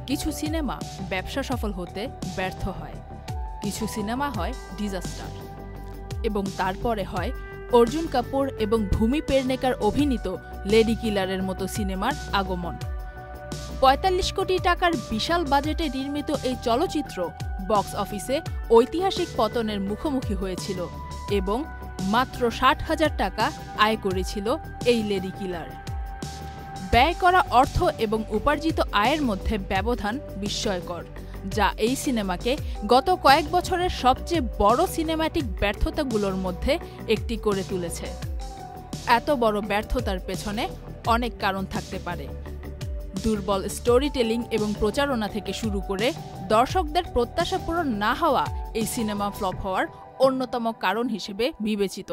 কিছু সিনেমা ব্যবসা সফল হতে ব্যর্থ হয়, কিছু সিনেমা হয় ডিজাস্টার, এবং তারপরে হয় অর্জুন কাপুর এবং ভূমি পেডনেকার অভিনীত লেডি কিলারের মতো সিনেমার আগমন। ৪৫ কোটি টাকার বিশাল বাজেটে নির্মিত এই চলচ্চিত্র বক্স অফিসে ঐতিহাসিক পতনের মুখোমুখি হয়েছিল এবং মাত্র ৬০,০০০ টাকা আয় করেছিল এই লেডি কিলার। ব্যয় করা অর্থ এবং উপার্জিত আয়ের মধ্যে ব্যবধান বিস্ময়কর, যা এই সিনেমাকে গত কয়েক বছরের সবচেয়ে বড় সিনেম্যাটিক ব্যর্থতাগুলোর মধ্যে একটি করে তুলেছে। এত বড় ব্যর্থতার পেছনে অনেক কারণ থাকতে পারে। দুর্বল স্টোরি টেলিং এবং প্রচারণা থেকে শুরু করে দর্শকদের প্রত্যাশা পূরণ না হওয়া এই সিনেমা ফ্লপ হওয়ার অন্যতম কারণ হিসেবে বিবেচিত।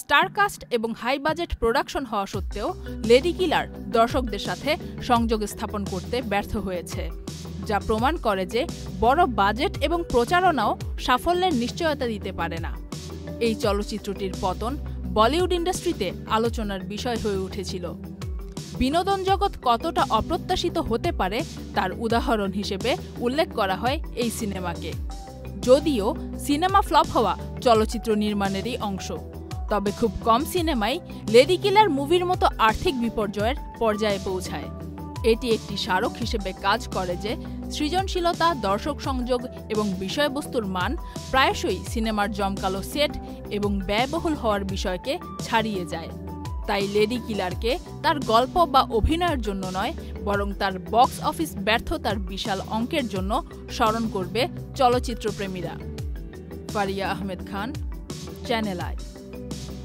স্টারকাস্ট এবং হাই বাজেট প্রোডাকশন হওয়া সত্ত্বেও লেডি কিলার দর্শকদের সাথে সংযোগ স্থাপন করতে ব্যর্থ হয়েছে, যা প্রমাণ করে যে বড় বাজেট এবং প্রচারণাও সাফল্যের নিশ্চয়তা দিতে পারে না। এই চলচ্চিত্রটির পতন বলিউড ইন্ডাস্ট্রিতে আলোচনার বিষয় হয়ে উঠেছিল। বিনোদন জগৎ কতটা অপ্রত্যাশিত হতে পারে তার উদাহরণ হিসেবে উল্লেখ করা হয় এই সিনেমাকে। যদিও সিনেমা ফ্লপ হওয়া চলচ্চিত্র নির্মাণেরই অংশ, তবে খুব কম সিনেমাই লেডি কিলার মুভির মতো আর্থিক বিপর্যয়ের পর্যায়ে পৌঁছায়। এটি একটি স্মারক হিসেবে কাজ করে যে সৃজনশীলতা, দর্শক সংযোগ এবং বিষয়বস্তুর মান প্রায়শই সিনেমার জমকালো সেট এবং ব্যয়বহুল হওয়ার বিষয়কে ছাড়িয়ে যায়। তাই লেডি কিলারকে তার গল্প বা অভিনয়ের জন্য নয়, বরং তার বক্স অফিস ব্যর্থতার বিশাল অঙ্কের জন্য স্মরণ করবে চলচ্চিত্রপ্রেমীরা। Faria Ahmed Khan, channel I.